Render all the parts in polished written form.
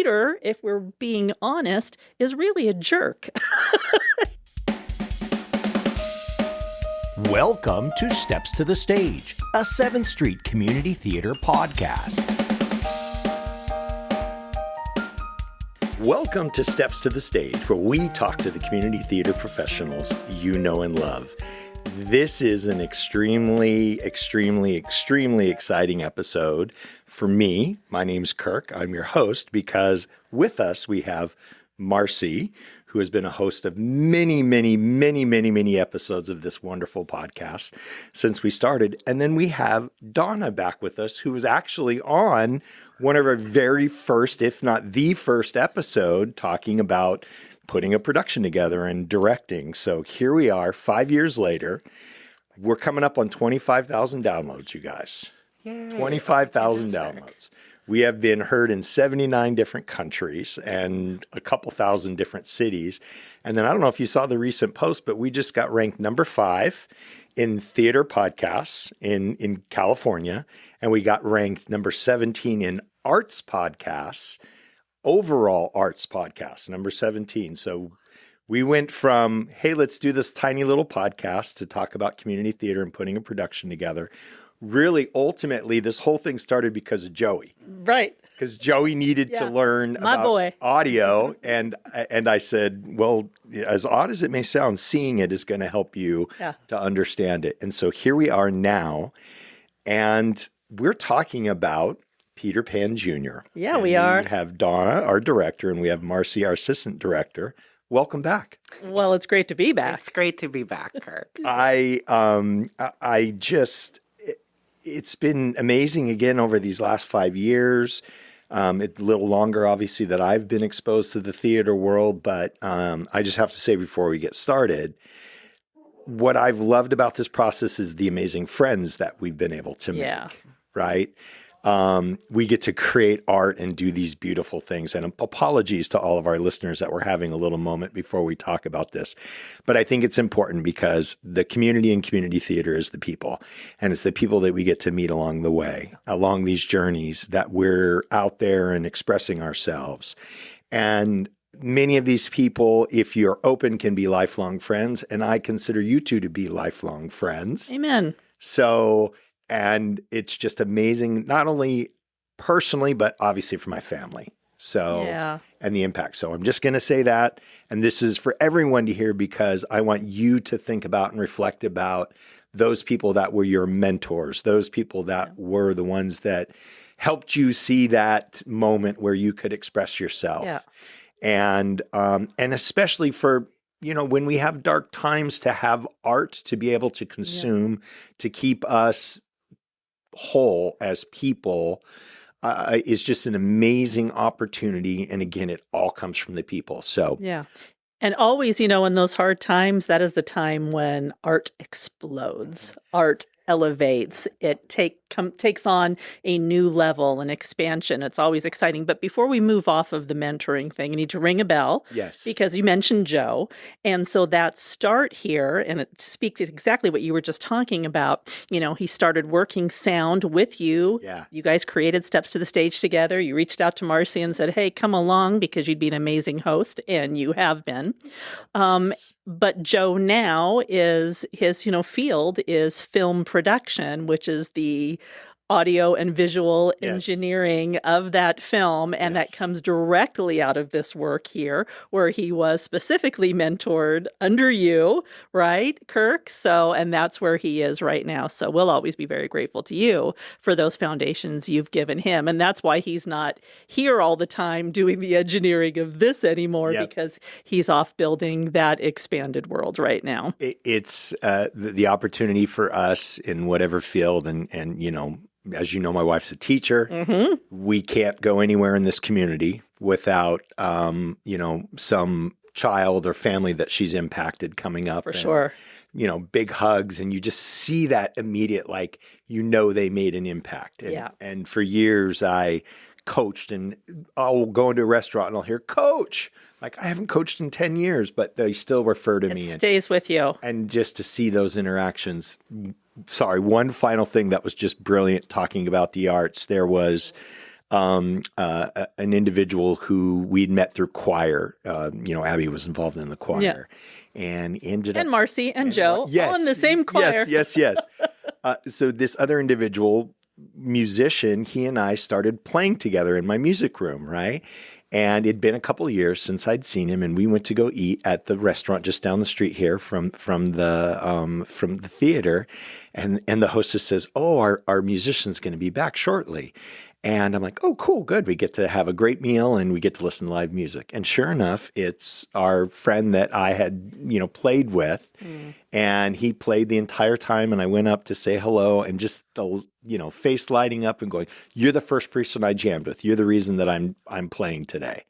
Peter, if we're being honest, is really a jerk. Welcome to Steps to the Stage, a 7th Street Community Theater podcast. Welcome to Steps to the Stage, where we talk to the community theater professionals you know and love. This is an extremely exciting episode for me. My name's Kirk. I'm your host because with us we have Marcy, who has been a host of many episodes of this wonderful podcast since we started. And then we have Donna back with us, who was actually on one of our very first, if not the first episode, talking about putting a production together and directing. So here we are 5 years later. We're coming up on 25,000 downloads, you guys. Yay. 25,000 downloads. We have been heard in 79 different countries and a couple thousand different cities. And then I don't know if you saw the recent post, but we just got ranked number 5 in theater podcasts in California. And we got ranked number 17 in arts podcasts, overall arts podcasts, number 17. So we went from, hey, let's do this tiny little podcast to talk about community theater and putting a production together. Really, ultimately, this whole thing started because of Joey. Right. Because Joey needed to learn about audio. And I said, well, as odd as it may sound, seeing it is going to help you to understand it. And so here we are now. And we're talking about Peter Pan Jr. Yeah, we are. We have Donna, our director, and we have Marcy, our assistant director. Welcome back. Well, it's great to be back. It's great to be back, Kirk. It's been amazing again over these last 5 years. It's a little longer, obviously, that I've been exposed to the theater world. But I just have to say before we get started, what I've loved about this process is the amazing friends that we've been able to make, right? We get to create art and do these beautiful things. And apologies to all of our listeners that we're having a little moment before we talk about this. But I think it's important because the community and community theater is the people. And it's the people that we get to meet along the way, along these journeys that we're out there and expressing ourselves. And many of these people, if you're open, can be lifelong friends. And I consider you two to be lifelong friends. Amen. And it's just amazing, not only personally, but obviously for my family. And the impact. So I'm just going to say that. And this is for everyone to hear because I want you to think about and reflect about those people that were your mentors, those people that were the ones that helped you see that moment where you could express yourself. Yeah. And especially for, you know, when we have dark times, to have art to be able to consume, to keep us whole as people is just an amazing opportunity. And again, it all comes from the people. So and always, you know, in those hard times, that is the time when art explodes, art elevates, it takes on a new level and expansion. It's always exciting. But before we move off of the mentoring thing, I need to ring a bell. Yes. Because you mentioned Joe. And so that start here, and it speaks to exactly what you were just talking about, you know, he started working sound with you. Yeah. You guys created Steps to the Stage together. You reached out to Marcy and said, hey, come along because you'd be an amazing host. And you have been. But Joe now is his, you know, field is film production, which is the audio and visual engineering of that film. And that comes directly out of this work here, where he was specifically mentored under you, right, Kirk? So, and that's where he is right now. So we'll always be very grateful to you for those foundations you've given him. And that's why he's not here all the time doing the engineering of this anymore, because he's off building that expanded world right now. It's the opportunity for us in whatever field and you know, as you know, my wife's a teacher. Mm-hmm. We can't go anywhere in this community without, you know, some child or family that she's impacted coming up. For sure. You know, big hugs. And you just see that immediate, like, you know, they made an impact. And for years I coached, and I'll go into a restaurant and I'll hear, Coach. Like, I haven't coached in 10 years, but they still refer to me. It stays with you. And just to see those interactions. Sorry, one final thing that was just brilliant talking about the arts. There was an individual who we'd met through choir. Abby was involved in the choir, and ended up, and Marcy and Joe, all in the same choir. Yes. So this other individual musician, he and I started playing together in my music room, right? And it'd been a couple of years since I'd seen him, and we went to go eat at the restaurant just down the street here from the theater, and the hostess says, "Oh, our musician's going to be back shortly." And I'm like, "Oh, cool, good. We get to have a great meal and we get to listen to live music." And sure enough, it's our friend that I had, played with, and he played the entire time. And I went up to say hello, and just the, face lighting up and going, "You're the first person I jammed with. You're the reason that I'm playing today."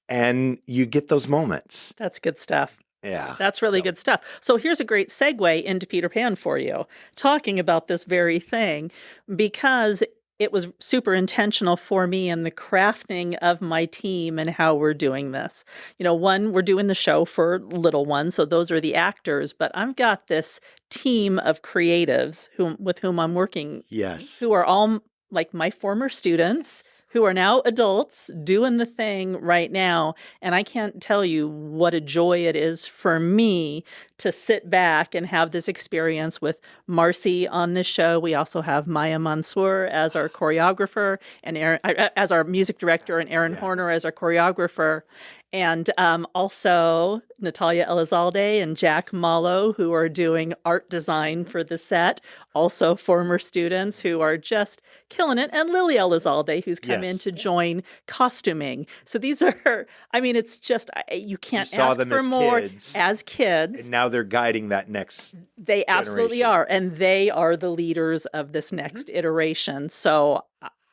And you get those moments. That's good stuff. Yeah. That's really good stuff. So here's a great segue into Peter Pan for you, talking about this very thing, because it was super intentional for me in the crafting of my team and how we're doing this. One, we're doing the show for little ones, so those are the actors, but I've got this team of creatives with whom I'm working, who are all like my former students, who are now adults doing the thing right now. And I can't tell you what a joy it is for me to sit back and have this experience with Marcy on this show. We also have Maya Mansour as our choreographer, and Aaron, as our music director, and Aaron Horner as our choreographer. And also Natalia Elizalde and Jack Malo, who are doing art design for the set, also former students who are just killing it, and Lily Elizalde, who's come in to join costuming. So these are, it's just, you can't ask for more as kids. And now they're guiding that next They absolutely are, and they are the leaders of this next iteration. So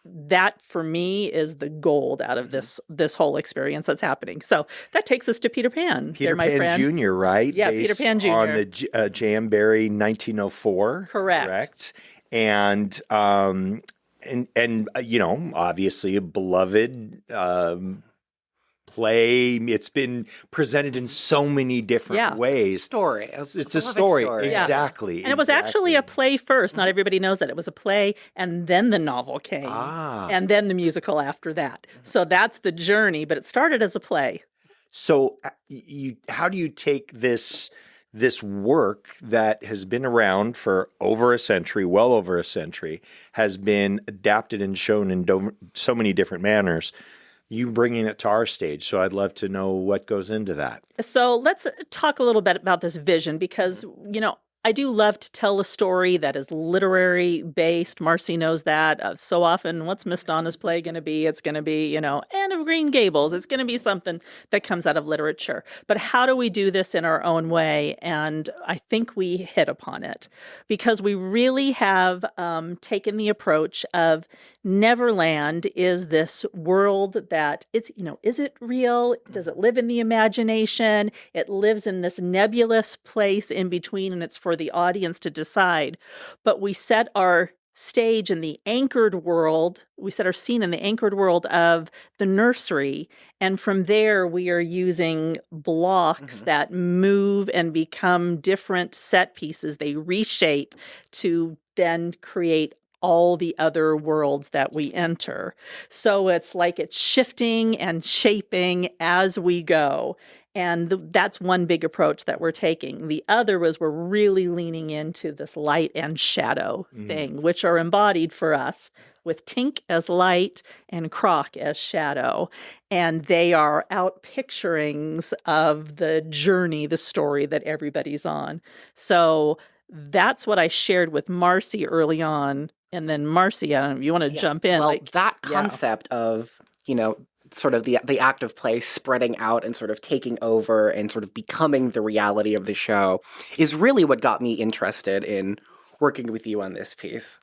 that for me is the gold out of this whole experience that's happening. So that takes us to Peter Pan. Peter Pan Jr., right? Yeah, Based Peter Pan Jr. on the J.M. Barrie 1904. Correct. And obviously a beloved play. It's been presented in so many different ways. Story. It's a story. Exactly. And it was actually a play first. Not everybody knows that. It was a play, and then the novel came, and then the musical after that. So that's the journey, but it started as a play. So how do you take this work that has been around for over a century, well over a century, has been adapted and shown in so many different manners, you bringing it to our stage? So I'd love to know what goes into that. So let's talk a little bit about this vision, because, I do love to tell a story that is literary based. Marcy knows that. So often, what's Miss Donna's play going to be? It's going to be, Anne of Green Gables. It's going to be something that comes out of literature. But how do we do this in our own way? And I think we hit upon it, because we really have taken the approach of Neverland is this world that it's, is it real? Does it live in the imagination? It lives in this nebulous place in between, and it's for the audience to decide. But we set our stage in the anchored world. We set our scene in the anchored world of the nursery. And from there, we are using blocks that move and become different set pieces. They reshape to then create all the other worlds that we enter. So it's like it's shifting and shaping as we go. And that's one big approach that we're taking. The other was we're really leaning into this light and shadow thing, which are embodied for us with Tink as light and Croc as shadow. And they are out picturings of the journey, the story that everybody's on. So that's what I shared with Marcy early on. And then Marcy, I don't know if you want to jump in. Well, that concept of, sort of the act of play spreading out and sort of taking over and sort of becoming the reality of the show is really what got me interested in working with you on this piece.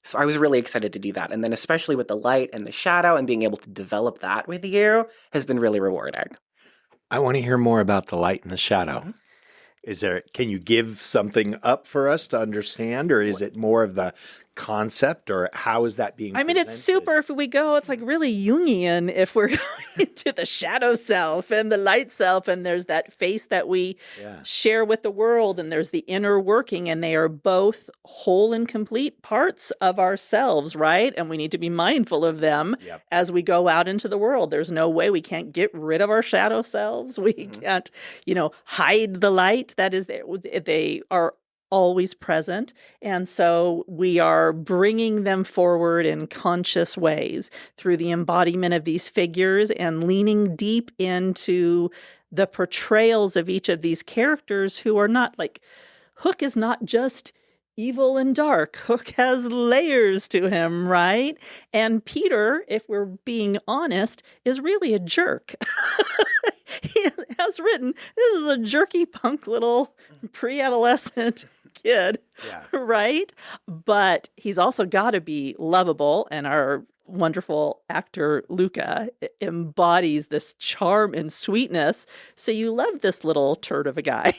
So I was really excited to do that. And then especially with the light and the shadow and being able to develop that with you has been really rewarding. I want to hear more about the light and the shadow. Can you give something up for us to understand, or is it more of the concept, or how is that being I mean, it's presented? super if we go, it's like really Jungian if we're going into the shadow self and the light self, and there's that face that we share with the world, and there's the inner working, and they are both whole and complete parts of ourselves, right? And we need to be mindful of them as we go out into the world. There's no way we can't get rid of our shadow selves. We can't, hide the light that is there. They are always present. And so we are bringing them forward in conscious ways through the embodiment of these figures and leaning deep into the portrayals of each of these characters who are not like, Hook is not just evil and dark. Hook has layers to him, right? And Peter, if we're being honest, is really a jerk. He has written, this is a jerky punk little pre-adolescent kid, right? But he's also got to be lovable, and our wonderful actor Luca embodies this charm and sweetness. So you love this little turd of a guy,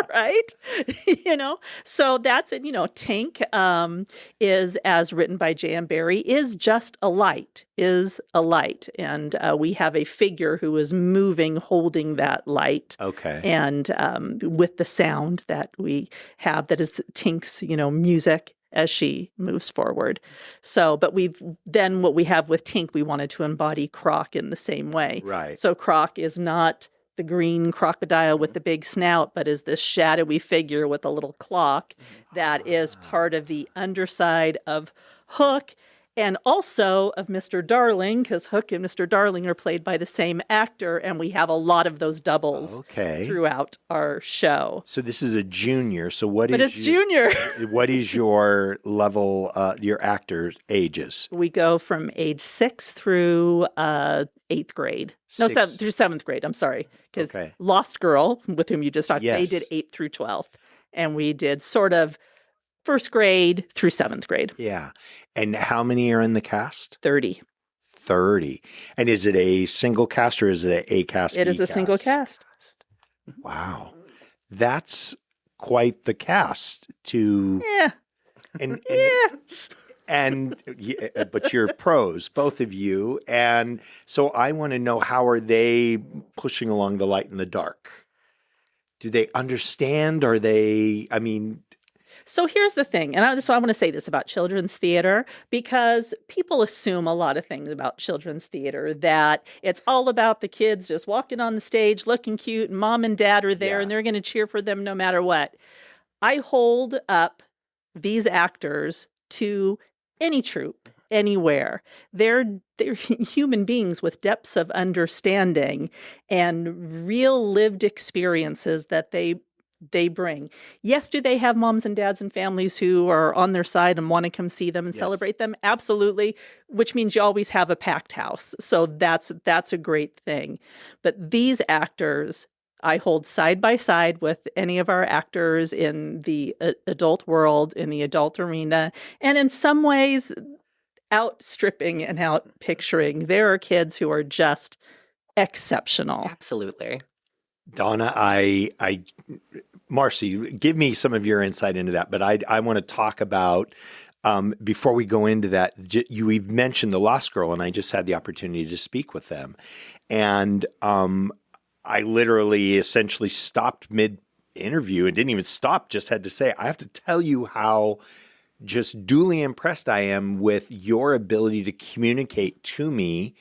right? So that's it. Tink is, as written by J.M. Barrie, is just a light, and we have a figure who is moving, holding that light. Okay. And with the sound that we have, that is Tink's, music as she moves forward. So, but what we have with Tink, we wanted to embody Croc in the same way. Right. So Croc is not the green crocodile with the big snout, but is this shadowy figure with a little clock that is part of the underside of Hook, and also of Mr. Darling, because Hook and Mr. Darling are played by the same actor, and we have a lot of those doubles throughout our show. So this is a junior. So what But is it's junior. What is your level, your actors' ages? We go from age 6 through 8th grade. No, through 7th grade. I'm sorry. Because Lost Girl, with whom you just talked, they did 8th through 12th. And we did sort of 1st grade through 7th grade. Yeah. And how many are in the cast? 30. 30. And is it a single cast or is it a cast? It is a single cast. Wow. That's quite the cast to... Yeah. But you're pros, both of you. And so I want to know, how are they pushing along the light in the dark? Do they understand? Are they, So here's the thing, and I want to say this about children's theater, because people assume a lot of things about children's theater, that it's all about the kids just walking on the stage, looking cute, and mom and dad are there, and they're going to cheer for them no matter what. I hold up these actors to any troupe, anywhere. They're human beings with depths of understanding and real lived experiences that they bring. Yes, do they have moms and dads and families who are on their side and want to come see them and celebrate them? Absolutely, which means you always have a packed house. So that's a great thing. But these actors, I hold side by side with any of our actors in the adult world, in the adult arena, and in some ways outstripping and outpicturing. There are kids who are just exceptional. Absolutely. Donna, Marcy, give me some of your insight into that. But I want to talk about, before we go into that, we've mentioned the Lost Girl, and I just had the opportunity to speak with them. And I literally essentially stopped mid-interview and didn't even stop, just had to say, I have to tell you how just duly impressed I am with your ability to communicate to me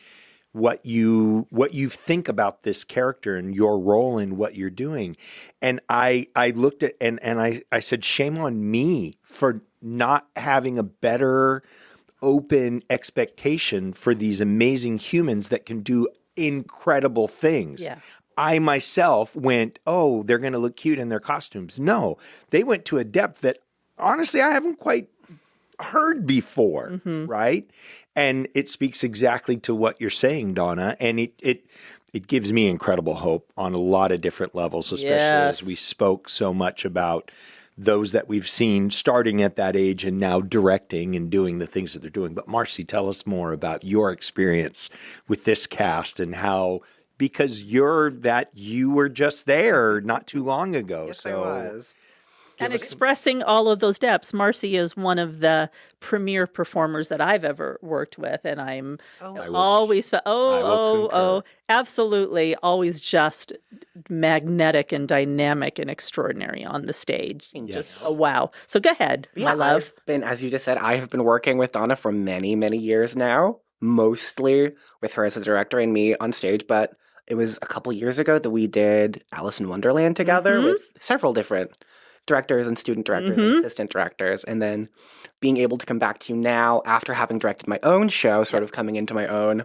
what you think about this character and your role in what you're doing. And I looked at and I said, shame on me for not having a better open expectation for these amazing humans that can do incredible things. Yeah. I myself went, oh, they're going to look cute in their costumes. No, they went to a depth that honestly I haven't quite heard before, right? And it speaks exactly to what you're saying, Donna. And it gives me incredible hope on a lot of different levels, especially as we spoke so much about those that we've seen starting at that age and now directing and doing the things that they're doing. But Marcy, tell us more about your experience with this cast and how, because you were just there not too long ago. Yes, so I was. And expressing all of those depths. Marcy is one of the premier performers that I've ever worked with, and I'm always absolutely always just magnetic and dynamic and extraordinary on the stage. Just wow. So go ahead, my love. As you just said, I have been working with Donna for many, many years now, mostly with her as a director and me on stage, but it was a couple years ago that we did Alice in Wonderland together with several different directors and student directors and assistant directors. And then being able to come back to you now after having directed my own show, sort of coming into my own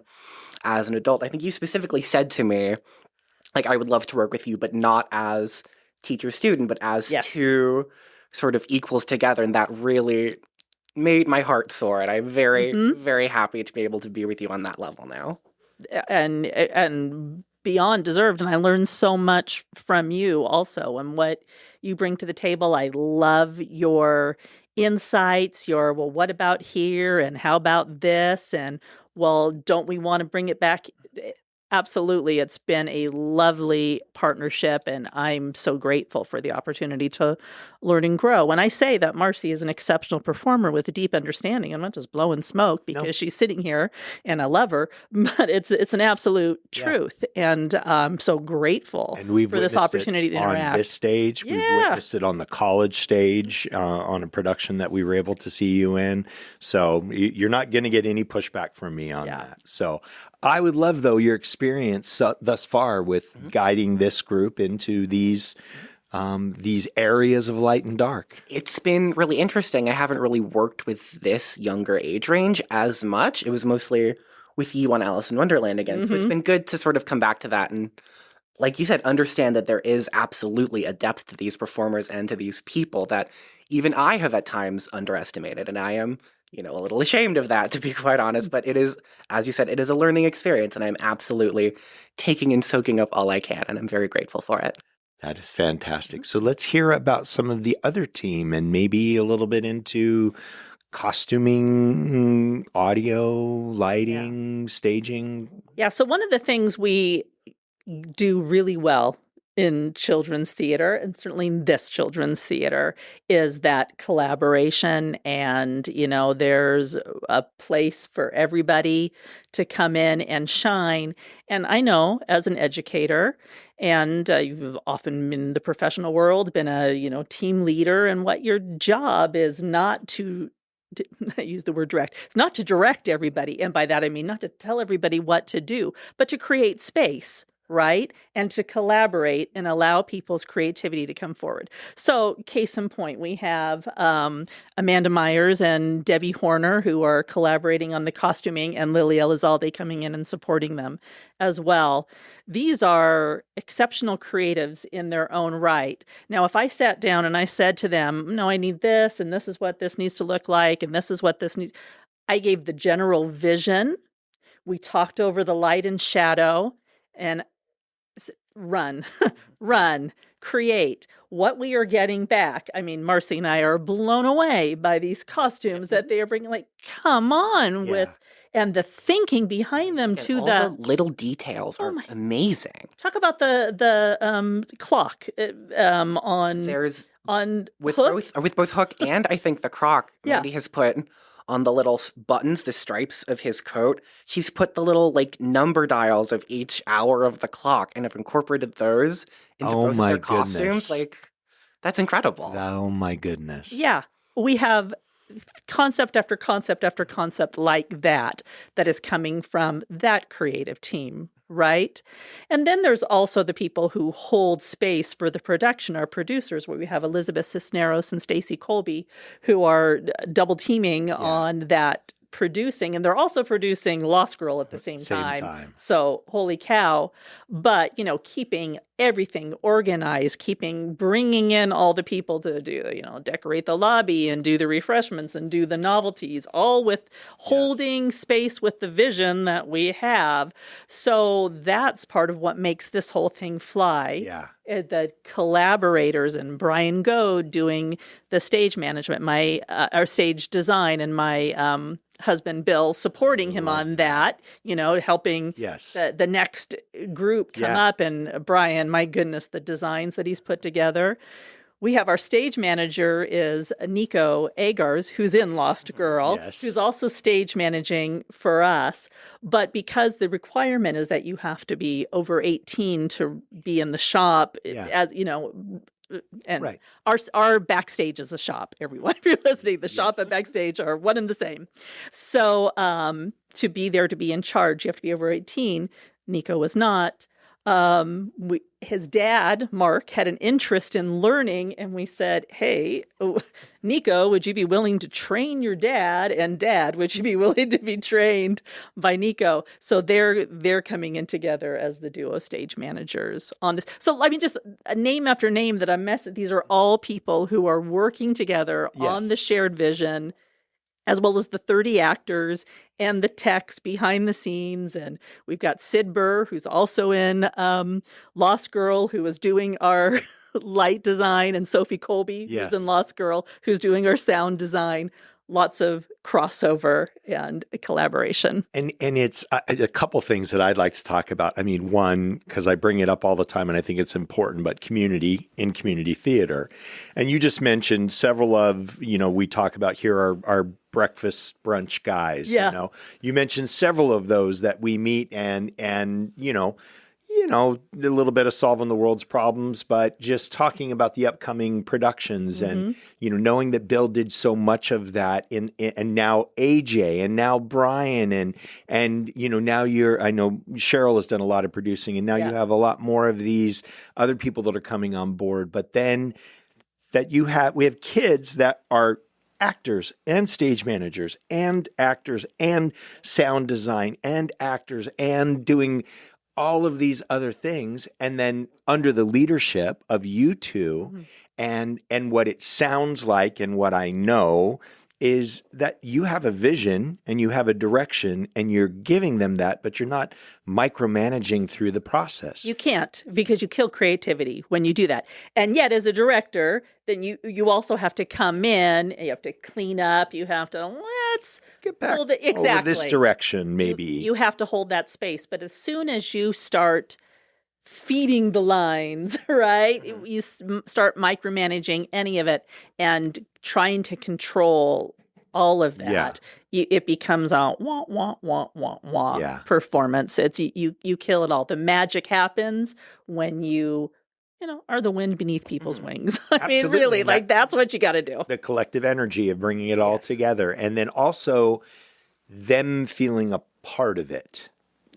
as an adult. I think you specifically said to me, like, I would love to work with you, but not as teacher-student, but as two sort of equals together. And that really made my heart soar. And I'm very, very happy to be able to be with you on that level now. And beyond deserved. And I learned so much from you also and what you bring to the table. I love your insights, your, well, what about here? And how about this? And, well, don't we want to bring it back? Absolutely. It's been a lovely partnership, and I'm so grateful for the opportunity to learn and grow. When I say that Marcy is an exceptional performer with a deep understanding, I'm not just blowing smoke because she's sitting here and I love her, but it's an absolute truth. And I'm so grateful for this opportunity to interact. On this stage, we've witnessed it on the college stage, on a production that we were able to see you in. So you're not going to get any pushback from me on that. So I would love, though, your experience thus far with guiding this group into these areas of light and dark. It's been really interesting. I haven't really worked with this younger age range as much. It was mostly with you on Alice in Wonderland again. So it's been good to sort of come back to that and, like you said, understand that there is absolutely a depth to these performers and to these people that even I have at times underestimated. And I am, a little ashamed of that, to be quite honest. But it is, as you said, it is a learning experience. And I'm absolutely taking and soaking up all I can. And I'm very grateful for it. That is fantastic. So let's hear about some of the other team and maybe a little bit into costuming, audio, lighting, staging. Yeah. So one of the things we do really well in children's theater, and certainly in this children's theater, is that collaboration. And, there's a place for everybody to come in and shine. And I know as an educator, and you've often in the professional world been a, team leader, and what your job is not to I use the word direct. It's not to direct everybody. And by that, I mean not to tell everybody what to do, but to create space, right? And to collaborate and allow people's creativity to come forward. So case in point, we have Amanda Myers and Debbie Horner, who are collaborating on the costuming, and Lily Elizalde coming in and supporting them as well. These are exceptional creatives in their own right. Now, if I sat down and I said to them, no, I need this, and this is what this needs to look like, and this is what this needs, I gave the general vision. We talked over the light and shadow, and run, create what we are getting back. I mean, Marcy and I are blown away by these costumes that they are bringing. Like, come on with, and the thinking behind them too. The little details are amazing. Talk about the clock with both Hook and I think the Croc. Wendy has put on the little buttons, the stripes of his coat, she's put the little number dials of each hour of the clock and have incorporated those into both of their costumes. That's incredible. Oh my goodness. Yeah. We have concept after concept after concept like that is coming from that creative team, right? And then there's also the people who hold space for the production, our producers, where we have Elizabeth Cisneros and Stacy Colby, who are double teaming on that producing, and they're also producing Lost Girl at the same time. So, holy cow. But, keeping everything organized, bringing in all the people to do, decorate the lobby and do the refreshments and do the novelties, all with holding space with the vision that we have. So that's part of what makes this whole thing fly. Yeah. The collaborators and Brian Goad doing the stage management, our stage design, and my husband Bill supporting him on that, helping the next group come up. And Brian, my goodness, the designs that he's put together. we have our stage manager is Nico Agars, who's in Lost Girl, Yes. who's also stage managing for us. But because the requirement is that you have to be over 18 to be in the shop, as you know, and Right. our backstage is a shop, everyone. If you're listening, the shop and backstage are one and the same. So to be there, to be in charge, you have to be over 18. Nico was not. His dad, Mark, had an interest in learning, and we said, hey, Nico, would you be willing to train your dad? And Dad, would you be willing to be trained by Nico? So they're coming in together as the duo stage managers on this. So I mean, just a name after name that I'm messing. These are all people who are working together on the shared vision, as well as the 30 actors and the techs behind the scenes. And we've got Sid Burr, who's also in Lost Girl, who is doing our light design, and Sophie Colby, who's in Lost Girl, who's doing our sound design. Lots of crossover and collaboration. And it's a couple things that I'd like to talk about. I mean, one, because I bring it up all the time and I think it's important, but community in community theater. And you just mentioned several of, we talk about here our breakfast brunch guys. Yeah. You mentioned several of those that we meet and a little bit of solving the world's problems, but just talking about the upcoming productions and, knowing that Bill did so much of that and now AJ and now Brian and now I know Cheryl has done a lot of producing and now you have a lot more of these other people that are coming on board. But then we have kids that are actors and stage managers and actors and sound design and actors and doing all of these other things, and then under the leadership of you two, and what it sounds like and what I know is that you have a vision and you have a direction and you're giving them that, but you're not micromanaging through the process. You can't, because you kill creativity when you do that. And yet, as a director, then you also have to come in, you have to clean up, you have to, let's get back over this direction, maybe. You have to hold that space. But as soon as you start feeding the lines, right, you start micromanaging any of it and trying to control all of that, it becomes a wah, wah, wah, wah, wah performance. It's you kill it all. The magic happens when you are the wind beneath people's wings. I mean, really, that's what you got to do. The collective energy of bringing it all together. And then also them feeling a part of it.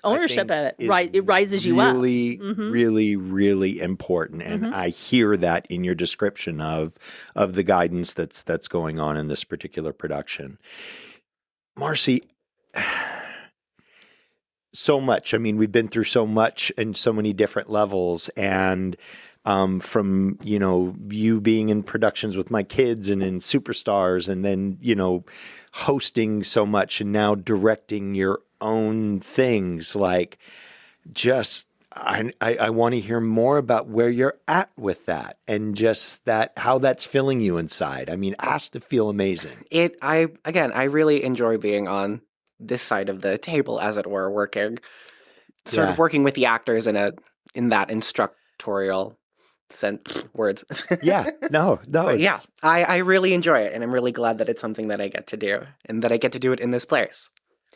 Ownership of it, right? It rises you up. Really, really, really important, and I hear that in your description of the guidance that's going on in this particular production. Marcy, so much. I mean, we've been through so much and so many different levels, and from you being in productions with my kids and in Superstars, and then hosting so much, and now directing your own things. Like, just I want to hear more about where you're at with that, and just how that's filling you inside. I mean, it has to feel amazing. I really enjoy being on this side of the table, as it were, working working with the actors in that instructorial words. I really enjoy it, and I'm really glad that it's something that I get to do, and that I get to do it in this place.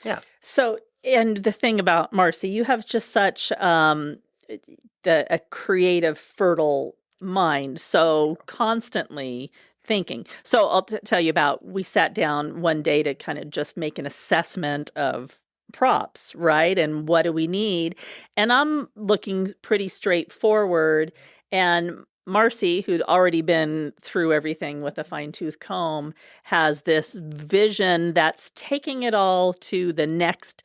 Yeah. So, and the thing about Marcy, you have just such a creative, fertile mind. So constantly thinking. So I'll tell you about, we sat down one day to kind of just make an assessment of props, right? And what do we need? And I'm looking pretty straightforward. And Marcy, who'd already been through everything with a fine-tooth comb, has this vision that's taking it all to the next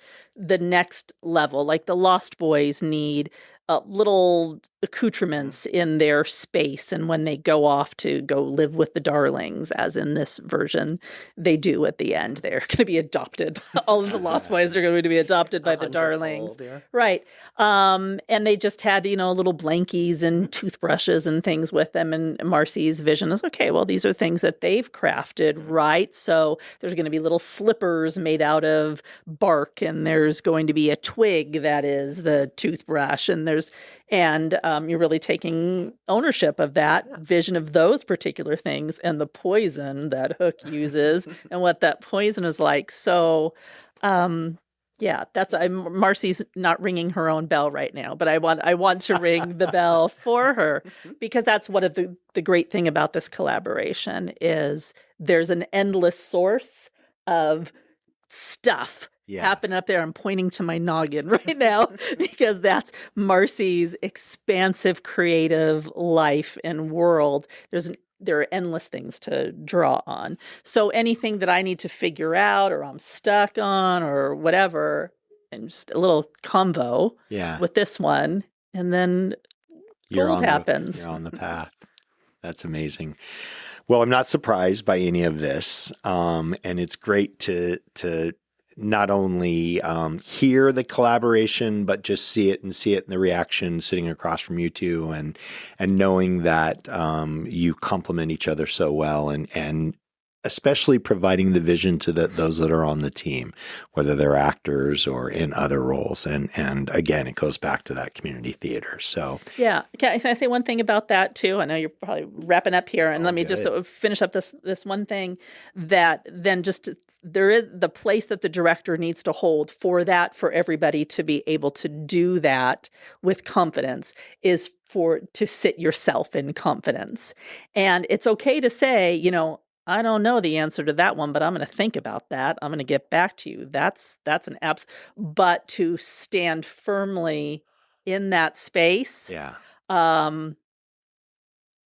level. Like the Lost Boys need little accoutrements in their space, and when they go off to go live with the Darlings, as in this version, they do at the end. They're going to be adopted. All of the Lost Boys are going to be adopted by the Darlings, right? And they just had little blankies and toothbrushes and things with them. And Marcy's vision is, okay, well, these are things that they've crafted, right? So there's going to be little slippers made out of bark, and there's going to be a twig that is the toothbrush, and there's you're really taking ownership of that vision of those particular things and the poison that Hook uses and what that poison is like. So, Marcy's not ringing her own bell right now, but I want to ring the bell for her, because that's one of the great thing about this collaboration is there's an endless source of stuff happening up there. I'm pointing to my noggin right now because that's Marcy's expansive creative life and world. There are endless things to draw on. So anything that I need to figure out or I'm stuck on or whatever, and just a little convo with this one, and then gold happens. You're on the path. That's amazing. Well, I'm not surprised by any of this. And it's great to not only hear the collaboration, but just see it in the reaction sitting across from you two, and knowing that you complement each other so well, and especially providing the vision to those that are on the team, whether they're actors or in other roles. And again, it goes back to that community theater. So yeah, can I say one thing about that too? I know you're probably wrapping up here, and let me just finish up this one thing that then just there is the place that the director needs to hold for everybody to be able to do that with confidence is to sit yourself in confidence. And it's okay to say, I don't know the answer to that one, but I'm going to think about that. I'm going to get back to you. That's an abs. But to stand firmly in that space,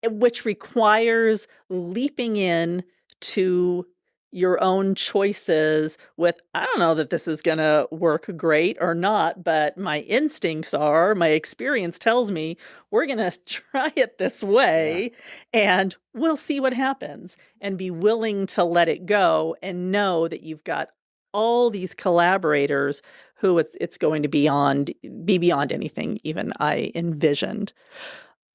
which requires leaping in to your own choices with, I don't know that this is going to work great or not, but my instincts my experience tells me we're going to try it this way and we'll see what happens, and be willing to let it go and know that you've got all these collaborators who it's going to be beyond anything even I envisioned.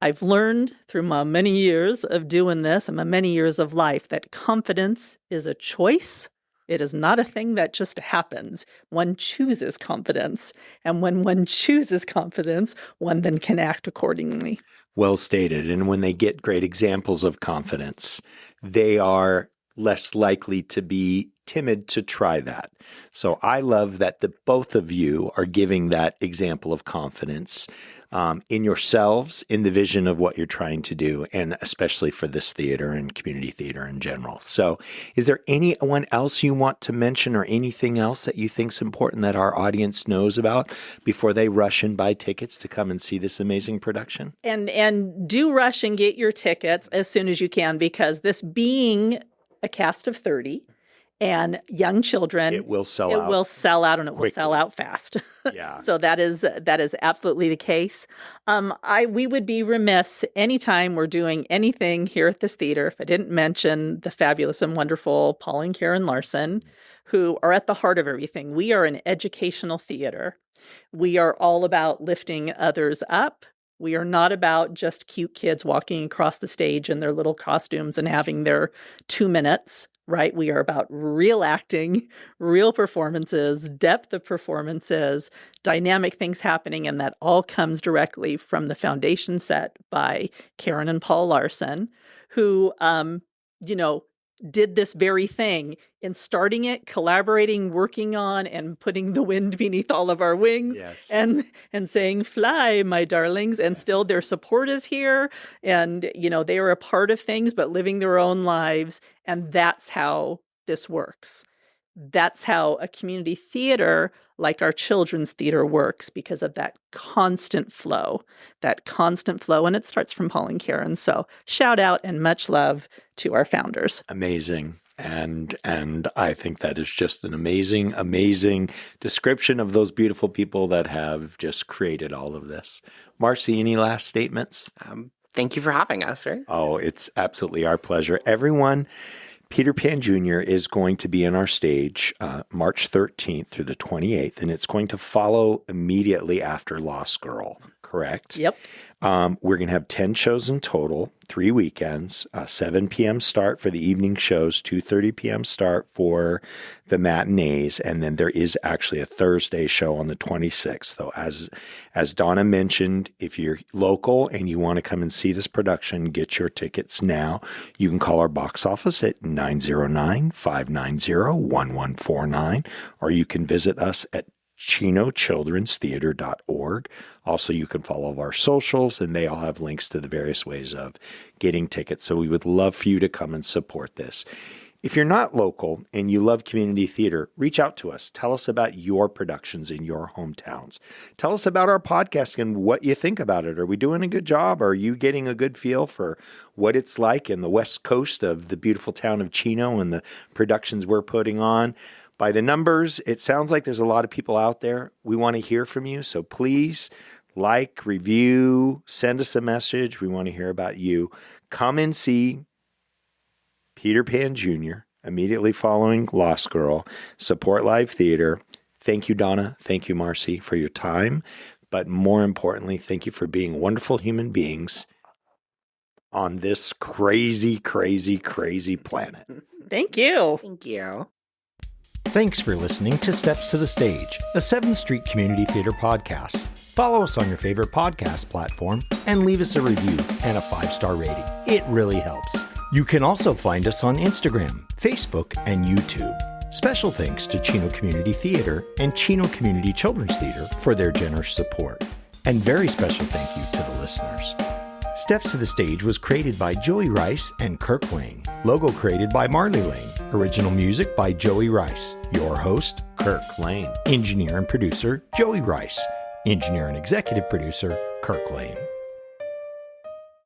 I've learned through my many years of doing this and my many years of life that confidence is a choice. It is not a thing that just happens. One chooses confidence. And when one chooses confidence, one then can act accordingly. Well stated. And when they get great examples of confidence, they are less likely to be timid to try that. So I love that both of you are giving that example of confidence in yourselves, in the vision of what you're trying to do, and especially for this theater and community theater in general. So is there anyone else you want to mention, or anything else that you think is important that our audience knows about before they rush and buy tickets to come and see this amazing production? And do rush and get your tickets as soon as you can, because this being a cast of 30 and young children, it will sell out. It will sell out, and it quickly. Will sell out fast. Yeah. So that is absolutely the case. We would be remiss anytime we're doing anything here at this theater if I didn't mention the fabulous and wonderful Paul and Karen Larson, who are at the heart of everything. We are an educational theater. We are all about lifting others up. We are not about just cute kids walking across the stage in their little costumes and having their 2 minutes, right? We are about real acting, real performances, depth of performances, dynamic things happening, and that all comes directly from the foundation set by Karen and Paul Larson, who, did this very thing in starting it, collaborating, working on, and putting the wind beneath all of our wings, and saying, "Fly, my darlings," and still their support is here, and they are a part of things, but living their own lives, and that's how this works. That's how a community theater like our children's theater works, because of that constant flow, and it starts from Paul and Karen. So shout out and much love to our founders. Amazing. And I think that is just an amazing description of those beautiful people that have just created all of this. Marcy, any last statements? Thank you for having us, right? Oh, it's absolutely our pleasure. Everyone, Peter Pan Jr. is going to be in our stage March 13th through the 28th, and it's going to follow immediately after Lost Girl, correct? Yep. We're going to have 10 shows in total, 3 weekends, 7 p.m. start for the evening shows, 2:30 p.m. start for the matinees, and then there is actually a Thursday show on the 26th. So as Donna mentioned, if you're local and you want to come and see this production, get your tickets now. You can call our box office at 909-590-1149, or you can visit us at chinochildrenstheater.org. Also, you can follow our socials, and they all have links to the various ways of getting tickets. So we would love for you to come and support this. If you're not local and you love community theater, reach out to us. Tell us about your productions in your hometowns. Tell us about our podcast and what you think about it. Are we doing a good job? Are you getting a good feel for what it's like in the west coast of the beautiful town of Chino and the productions we're putting on? By the numbers, it sounds like there's a lot of people out there. We want to hear from you. So please like, review, send us a message. We want to hear about you. Come and see Peter Pan Jr. immediately following Lost Girl. Support live theater. Thank you, Donna. Thank you, Marcy, for your time. But more importantly, thank you for being wonderful human beings on this crazy, crazy, crazy planet. Thank you. Thank you. Thanks for listening to Steps to the Stage, a 7th Street Community Theater podcast. Follow us on your favorite podcast platform and leave us a review and a 5-star rating. It really helps. You can also find us on Instagram, Facebook, and YouTube. Special thanks to Chino Community Theater and Chino Community Children's Theater for their generous support. And very special thank you to the listeners. Steps to the Stage was created by Joey Rice and Kirk Lane. Logo created by Marley Lane. Original music by Joey Rice. Your host, Kirk Lane. Engineer and producer, Joey Rice. Engineer and executive producer, Kirk Lane.